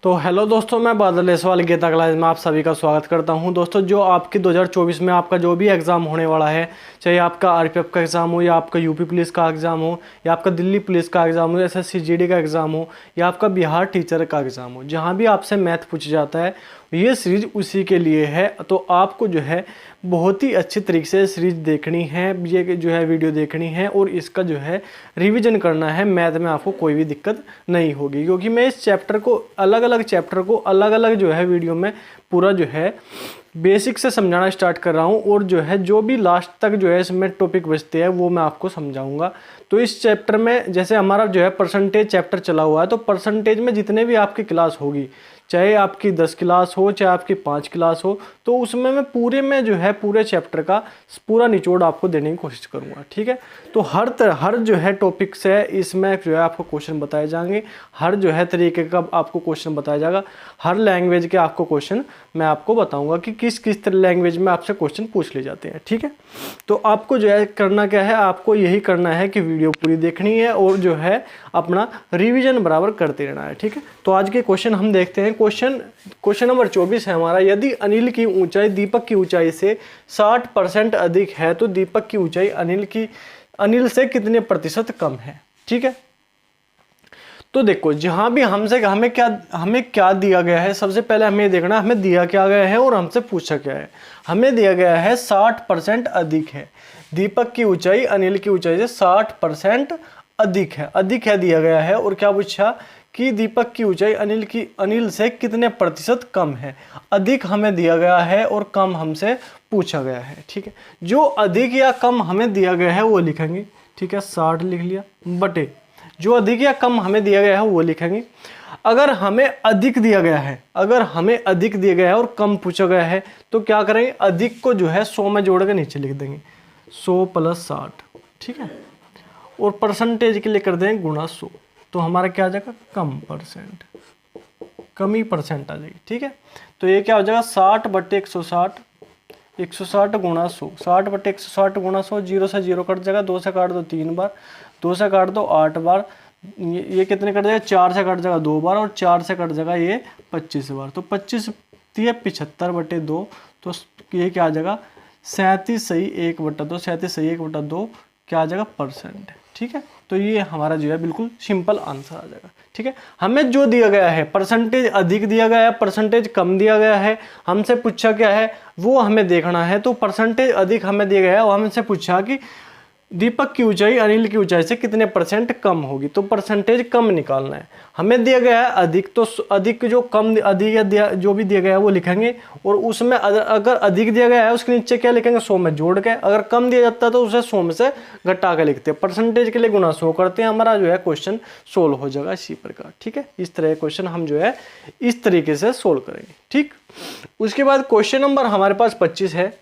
तो हेलो दोस्तों, मैं बादल सवाल गीता क्लास में आप सभी का स्वागत करता हूं। दोस्तों, जो आपकी 2024 में आपका जो भी एग्ज़ाम होने वाला है, चाहे आपका आरपीएफ का एग्ज़ाम हो या आपका यूपी पुलिस का एग्ज़ाम हो या आपका दिल्ली पुलिस का एग्ज़ाम हो, एसएससी जीडी का एग्ज़ाम हो या आपका बिहार टीचर का एग्ज़ाम हो, जहां भी आपसे मैथ पूछा जाता है ये सीरीज़ उसी के लिए है। तो आपको जो है बहुत ही अच्छी तरीके से सीरीज़ देखनी है, ये जो है वीडियो देखनी है और इसका जो है रिवीजन करना है। मैथ में आपको कोई भी दिक्कत नहीं होगी, क्योंकि मैं इस चैप्टर को अलग अलग जो है वीडियो में पूरा जो है बेसिक से समझाना स्टार्ट कर रहा हूँ। और जो है जो भी लास्ट तक जो है इसमें टॉपिक बचते हैं वो मैं आपको समझाऊंगा। तो इस चैप्टर में जैसे हमारा जो है परसेंटेज चैप्टर चला हुआ है, तो परसेंटेज में जितने भी आपकी क्लास होगी, चाहे आपकी 10 क्लास हो चाहे आपकी 5 क्लास हो, तो उसमें मैं पूरे चैप्टर का पूरा निचोड़ आपको देने की कोशिश करूंगा। ठीक है, तो हर जो है टॉपिक से इसमें जो है आपको क्वेश्चन बताए जाएंगे, हर जो है तरीके का आपको क्वेश्चन बताया जाएगा, हर लैंग्वेज के आपको क्वेश्चन मैं आपको बताऊंगा कि किस किस लैंग्वेज में आपसे क्वेश्चन पूछ ले जाते हैं। ठीक है, तो आपको जो है करना क्या है, आपको यही करना है कि वीडियो पूरी देखनी है और जो है अपना रिवीजन बराबर करते रहना है। ठीक है, तो आज के क्वेश्चन हम देखते हैं। क्वेश्चन नंबर 24 है हमारा, यदि अनिल की ऊंचाई दीपक की ऊंचाई से 60% अधिक है तो दीपक की ऊंचाई अनिल से कितने प्रतिशत कम है। ठीक है, तो देखो जहां भी हमें क्या दिया गया है, सबसे पहले हमें देखना हमें दिया क्या गया है और हमसे पूछा क्या है। हमें दिया गया है 60% अधिक है, दीपक की ऊंचाई अनिल की ऊंचाई से 60% अधिक है दिया गया है। और क्या पूछा कि दीपक की ऊंचाई अनिल से कितने प्रतिशत कम है। अधिक हमें दिया गया है और कम हमसे पूछा गया है। ठीक है, जो अधिक या कम हमें दिया गया है वो लिखेंगे। ठीक है, 60 लिख लिया बटे जो अधिक या कम हमें दिया गया है वो लिखेंगे। अगर हमें अधिक दिया गया है और कम पूछा गया है तो क्या करेंगे, अधिक को जो है 100 में जोड़ के नीचे लिख देंगे, 100 + 60। ठीक है, और परसेंटेज के लिए कर देंगे गुणा 100, तो हमारा क्या आ जाएगा, कमी परसेंट आ जाएगी। ठीक है, तो ये क्या हो जाएगा, 60 बटे 160, 160 गुणा 100, 60 बटे 160 गुणा 100, 0 से 0 कट जाएगा, 2 से काट दो 3 बार, 2 से काट दो 8 बार, ये कितने कट जाएगा, 4 से कट जाएगा 2 बार और 4 से कट जाएगा ये 25 बार, तो 25 75 बटे 2, तो ये क्या आ जाएगा 37 सही 1/2, 37 सही 1/2 क्या आ जाएगा परसेंट। ठीक है, तो ये हमारा जो है बिल्कुल सिंपल आंसर आ जाएगा। ठीक है, हमें जो दिया गया है परसेंटेज अधिक दिया गया है, परसेंटेज कम दिया गया है, हमसे पूछा क्या है वो हमें देखना है। तो परसेंटेज अधिक हमें दिया गया है और हमसे पूछा कि दीपक की ऊंचाई अनिल की ऊंचाई से कितने % कम होगी, तो परसेंटेज कम निकालना है। हमें दिया गया है अधिक, तो अधिक जो कम अधिक जो भी दिया गया है वो लिखेंगे, और उसमें अगर अधिक दिया गया है उसके नीचे क्या लिखेंगे, 100 में जोड़ के। अगर कम दिया जाता है तो उसे 100 में से घटा के लिखते हैं, परसेंटेज के लिए गुणा 100 करते हैं, हमारा जो है क्वेश्चन सोल्व हो जाएगा इसी प्रकार। ठीक है, इस तरह क्वेश्चन हम जो है इस तरीके से सोल्व करेंगे। ठीक, उसके बाद क्वेश्चन नंबर हमारे पास 25 है,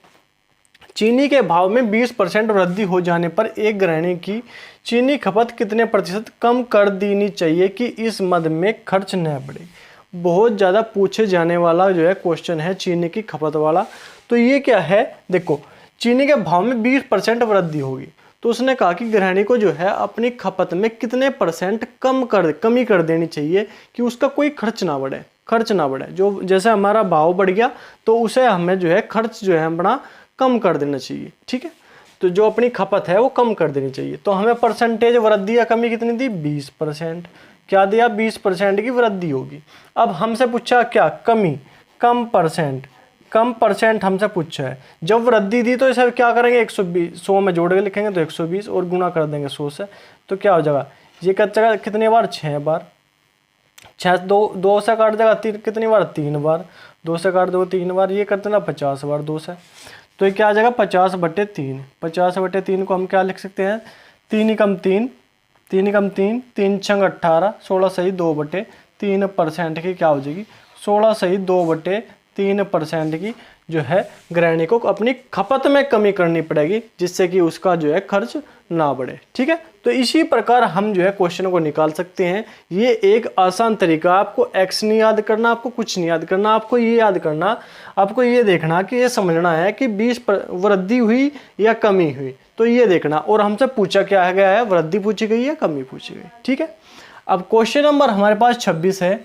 चीनी के भाव में 20% वृद्धि हो जाने पर एक गृहिणी की चीनी खपत कितने % कम कर देनी चाहिए कि इस मद में खर्च न बढ़े। बहुत ज़्यादा पूछे जाने वाला जो है क्वेश्चन है चीनी की खपत वाला। तो ये क्या है, देखो चीनी के भाव में 20% वृद्धि होगी, तो उसने कहा कि गृहिणी को जो है अपनी खपत में कितने % कमी कर देनी चाहिए कि उसका कोई खर्च ना बढ़े। जो जैसे हमारा भाव बढ़ गया तो उसे हमें जो है खर्च जो है अपना कम कर देना चाहिए। ठीक है, तो जो अपनी खपत है वो कम कर देनी चाहिए। तो हमें परसेंटेज वृद्धि या कमी कितनी दी, 20%। क्या दिया, 20% की वृद्धि होगी। अब हमसे पूछा क्या, कम परसेंट हमसे पूछा है। जब वृद्धि दी तो इसे क्या करेंगे, 120 100 में जोड़ के लिखेंगे, तो 120 और गुणा कर देंगे 100 से, तो क्या हो जाएगा, ये कट जाएगा कितने बार, 6 बार, 6 2 से काट जाएगा कितनी बार, 3 बार, 2 से काट दो 3 बार, ये करते ना 50 बार 2 से, तो ये क्या आ जाएगा 50 बटे 3। 50 बटे 3 को हम क्या लिख सकते हैं, 3 × 3, 3 छंग 18, 16 सही 2/3% की क्या हो जाएगी, 16 सही 2/3% की जो है गृहिणी को अपनी खपत में कमी करनी पड़ेगी, जिससे कि उसका जो है खर्च ना बढ़े। ठीक है, तो इसी प्रकार हम जो है क्वेश्चन को निकाल सकते हैं। ये एक आसान तरीका, आपको एक्स नहीं याद करना, आपको कुछ नहीं याद करना, आपको ये याद करना, आपको ये देखना कि ये समझना है कि 20 वृद्धि हुई या कमी हुई, तो ये देखना। और हमसे पूछा क्या गया है, वृद्धि पूछी गई है कमी पूछी गई। ठीक है, अब क्वेश्चन नंबर हमारे पास 26 है,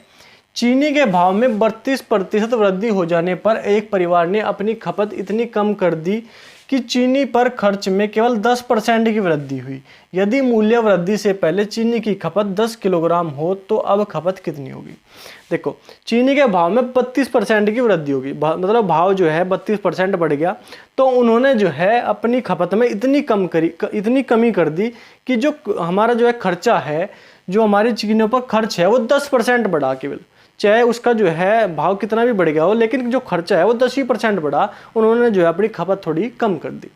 चीनी के भाव में 32% वृद्धि हो जाने पर एक परिवार ने अपनी खपत इतनी कम कर दी कि चीनी पर खर्च में केवल 10% की वृद्धि हुई। यदि मूल्य वृद्धि से पहले चीनी की खपत 10 किलोग्राम हो तो अब खपत कितनी होगी। देखो, चीनी के भाव में 32% की वृद्धि होगी, मतलब भाव जो है 32% बढ़ गया, तो उन्होंने जो है अपनी खपत में इतनी कमी कर दी कि जो हमारा जो है खर्चा है, जो हमारी चीनियों पर खर्च है वो 10% बढ़ा केवल, चाहे उसका जो है भाव कितना भी बढ़ गया हो, लेकिन जो खर्चा है वो 10% बढ़ा, उन्होंने जो है अपनी खपत थोड़ी कम कर दी।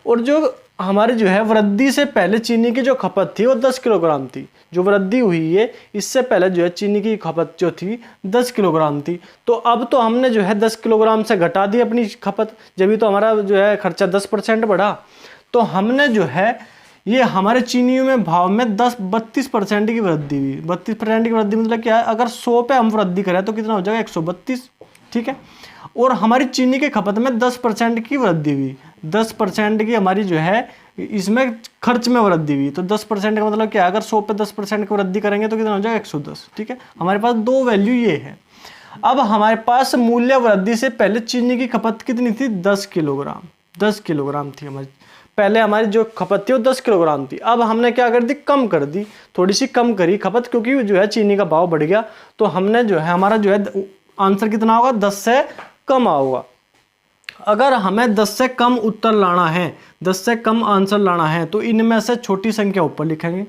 और जो हमारी जो है वृद्धि से पहले चीनी की जो खपत थी वो 10 किलोग्राम थी, जो वृद्धि हुई है इससे पहले जो है चीनी की खपत जो थी 10 किलोग्राम थी। तो अब तो हमने जो है 10 किलोग्राम से घटा दी अपनी खपत, जब भी तो हमारा जो है खर्चा 10% बढ़ा। तो हमने जो है ये हमारे चीनियों में भाव में 32% की वृद्धि हुई। 32% की वृद्धि मतलब क्या है, अगर 100 पे हम वृद्धि करें तो कितना हो जाएगा 132, ठीक है। और हमारी चीनी के खपत में 10% की वृद्धि हुई, 10% की हमारी जो है इसमें खर्च में वृद्धि हुई। तो 10% का मतलब क्या है, अगर 100 पे 10% की वृद्धि करेंगे तो कितना हो जाएगा 110, ठीक है। हमारे पास दो वैल्यू ये है। अब हमारे पास मूल्य वृद्धि से पहले चीनी की खपत कितनी थी, 10 किलोग्राम थी हमारी, पहले हमारी जो खपत थी वो 10 किलोग्राम थी। अब हमने क्या कर दी, कम कर दी, थोड़ी सी कम करी खपत, क्योंकि जो है चीनी का भाव बढ़ गया। तो हमने जो है हमारा जो है आंसर कितना होगा, 10 से कम होगा। अगर हमें 10 से कम उत्तर लाना है, 10 से कम आंसर लाना है, तो इनमें से छोटी संख्या ऊपर लिखेंगे,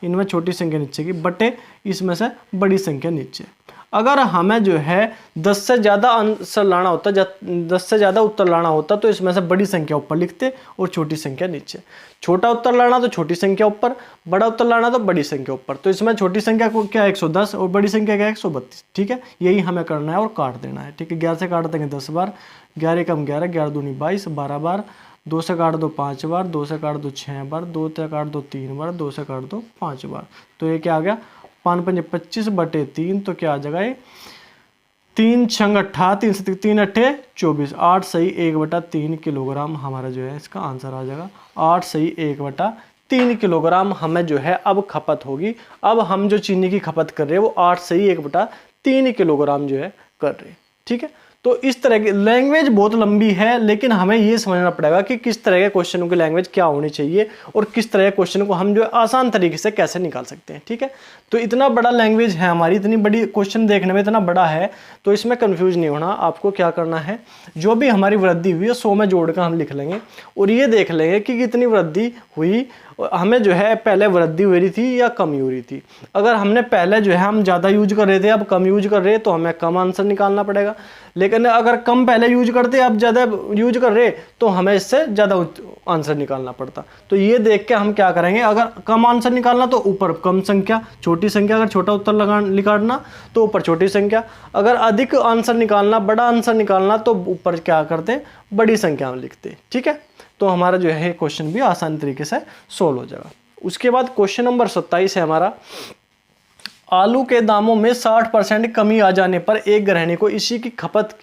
इनमें छोटी संख्या नीचे की बटे इसमें से बड़ी संख्या नीचे। अगर हमें जो है 10 से ज़्यादा आंसर लाना होता, 10 से ज़्यादा उत्तर लाना होता, तो इसमें से बड़ी संख्या ऊपर लिखते और छोटी संख्या नीचे। छोटा उत्तर लाना तो छोटी संख्या ऊपर, बड़ा उत्तर लाना तो बड़ी संख्या ऊपर। तो इसमें छोटी संख्या को क्या 110 और बड़ी संख्या क्या 132, ठीक है। यही हमें करना है और काट देना है, ठीक है। 11 से काट देंगे 10 बार, 11 कम 11, 11 दूनी 22, 12 बार, 2 से काट दो 5 बार, 2 से काट दो 6 बार, 2 से काट दो 3 बार, 2 से काट दो 5 बार। तो ये क्या आ गया, 5 पंजे 25 बटे 3, तो क्या आ जाएगा ये 3 छंग 18, 3 से 3 अट्ठे 24, 8 सही 1/3 किलोग्राम हमारा जो है इसका आंसर आ जाएगा। 8 सही 1/3 किलोग्राम हमें जो है अब खपत होगी। अब हम जो चीनी की खपत कर रहे हैं वो 8 सही 1/3 किलोग्राम जो है कर रहे हैं, ठीक है। तो इस तरह की लैंग्वेज बहुत लंबी है, लेकिन हमें ये समझना पड़ेगा कि किस तरह के क्वेश्चनों की लैंग्वेज क्या होनी चाहिए और किस तरह के क्वेश्चन को हम जो है आसान तरीके से कैसे निकाल सकते हैं, ठीक है। तो इतना बड़ा लैंग्वेज है हमारी, इतनी बड़ी क्वेश्चन देखने में इतना बड़ा है, तो इसमें कंफ्यूज नहीं होना। आपको क्या करना है, जो भी हमारी वृद्धि हुई है 100 में जोड़कर हम लिख लेंगे और ये देख लेंगे कि कितनी वृद्धि हुई, हमें जो है पहले वृद्धि हो रही थी या कम हो रही थी। अगर हमने पहले जो है हम ज़्यादा यूज कर रहे थे, अब कम यूज कर रहे हैं, तो हमें कम आंसर निकालना पड़ेगा। लेकिन अगर कम पहले यूज करते अब ज़्यादा यूज कर रहे, तो हमें इससे ज़्यादा आंसर निकालना पड़ता। तो ये देख के हम क्या करेंगे, अगर कम आंसर निकालना तो ऊपर कम संख्या, छोटी संख्या, अगर छोटा उत्तर निकालना तो ऊपर छोटी संख्या, अगर अधिक आंसर निकालना, बड़ा आंसर निकालना, तो ऊपर क्या करते, बड़ी संख्या में लिखते, ठीक है। तो हमारा जो है क्वेश्चन भी आसान तरीके से सोल्व हो जाएगा। उसके बाद क्वेश्चन नंबर 27 है हमारा, आलू के दामों में 60% कमी आ जाने पर एक गृहिणी को इसी की खपत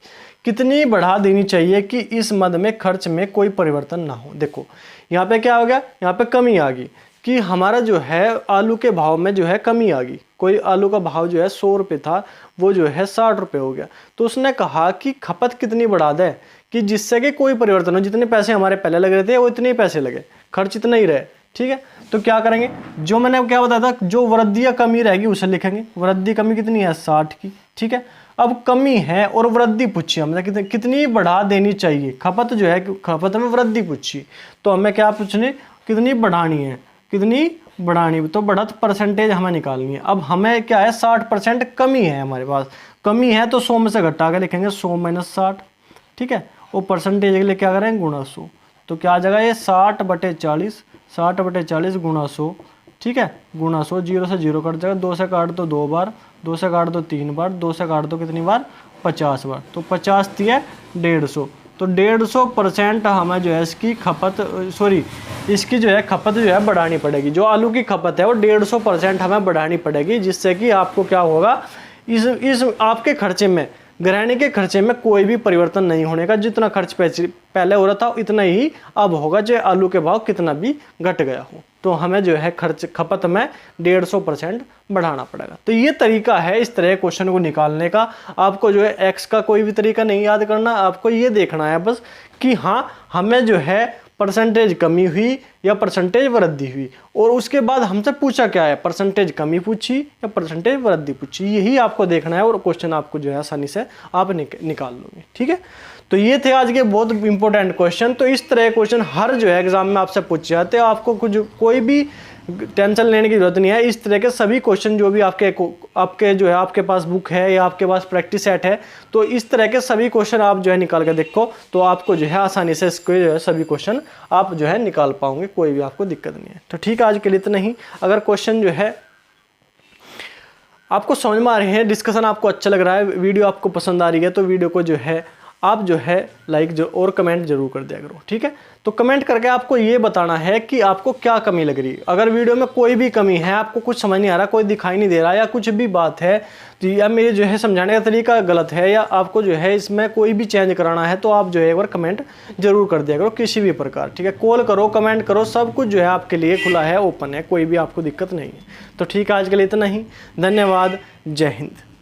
कितनी बढ़ा देनी चाहिए कि इस मद में खर्च में कोई परिवर्तन ना हो। देखो यहाँ पे क्या हो गया, यहाँ पे कमी आ गई कि हमारा जो है आलू के भाव में जो है कमी आ गई। कोई आलू का भाव जो है 100 रुपये था, वो जो है 60 रुपये हो गया। तो उसने कहा कि खपत कितनी बढ़ा दे कि जिससे कि कोई परिवर्तन हो, जितने पैसे हमारे पहले लग रहे थे वो इतने ही पैसे लगे, खर्च इतना ही रहे, ठीक है। तो क्या करेंगे, जो मैंने क्या बताया था, जो वृद्धि या कमी रहेगी उसे लिखेंगे। वृद्धि कमी कितनी है 60 की, ठीक है। अब कमी है और वृद्धि पूछी हमने कितनी बढ़ा देनी चाहिए, खपत जो है खपत में वृद्धि पूछी, तो हमें क्या पूछनी, कितनी बढ़ानी है, कितनी बढ़ानी, तो बढ़त परसेंटेज हमें निकालनी है। अब हमें क्या है 60% कमी है हमारे पास, कमी है तो 100 में से घटा के लिखेंगे 100 - 60, ठीक है। और परसेंटेज के लिए क्या करेंगे गुणा 100, तो क्या आ जाएगा ये 60/40, 60/40 गुणा 100, ठीक है, गुणा 100, 0 से 0 कट जाएगा, 2 से काट दो 2 बार, 2 से काट दो 3 बार, 2 से काट दो कितनी बार 50 बार, तो 50 थी है 150, तो 150% हमें जो है इसकी खपत, सॉरी इसकी जो है खपत जो है बढ़ानी पड़ेगी। जो आलू की खपत है वो 150% हमें बढ़ानी पड़ेगी, जिससे कि आपको क्या होगा, इस आपके खर्चे में, गृहिणी के खर्चे में कोई भी परिवर्तन नहीं होने का। जितना खर्च पहले हो रहा था इतना ही अब होगा, चाहे आलू के भाव कितना भी घट गया हो, तो हमें जो है खर्च खपत में 150% बढ़ाना पड़ेगा। तो ये तरीका है इस तरह क्वेश्चन को निकालने का। आपको जो है एक्स का कोई भी तरीका नहीं याद करना, आपको ये देखना है बस कि हाँ हमें जो है परसेंटेज कमी हुई या परसेंटेज वृद्धि हुई, और उसके बाद हमसे पूछा क्या है, परसेंटेज कमी पूछी या परसेंटेज वृद्धि पूछी, यही आपको देखना है और क्वेश्चन आपको जो है आसानी से आप निकाल लोगे। ठीक है, तो ये थे आज के बहुत इंपॉर्टेंट क्वेश्चन। तो इस तरह क्वेश्चन हर जो है एग्जाम में आपसे पूछे जाते हैं, आपको कुछ कोई भी टेंशन लेने की जरूरत नहीं है। इस तरह के सभी क्वेश्चन जो भी आपके जो है आपके पास बुक है या आपके पास प्रैक्टिस सेट है, तो इस तरह के सभी क्वेश्चन आप जो है निकाल के देखो, तो आपको जो है आसानी से इसको जो है सभी क्वेश्चन आप जो है निकाल पाओगे, कोई भी आपको दिक्कत नहीं है। तो ठीक है, आज के लिए इतना ही। अगर क्वेश्चन जो है आपको समझ में आ रहे हैं, डिस्कशन आपको अच्छा लग रहा है, वीडियो आपको पसंद आ रही है, तो वीडियो को जो है आप जो है लाइक जो और कमेंट जरूर कर दिया करो। ठीक है, तो कमेंट करके आपको ये बताना है कि आपको क्या कमी लग रही है। अगर वीडियो में कोई भी कमी है, आपको कुछ समझ नहीं आ रहा, कोई दिखाई नहीं दे रहा, या कुछ भी बात है तो या मेरे जो है समझाने का तरीका गलत है, या आपको जो है इसमें कोई भी चेंज कराना है, तो आप जो है एक बार कमेंट जरूर कर दिया करो किसी भी प्रकार। ठीक है, कॉल करो, कमेंट करो, सब कुछ जो है आपके लिए खुला है, ओपन है, कोई भी आपको दिक्कत नहीं है। तो ठीक है, आज के लिए इतना ही। धन्यवाद, जय हिंद।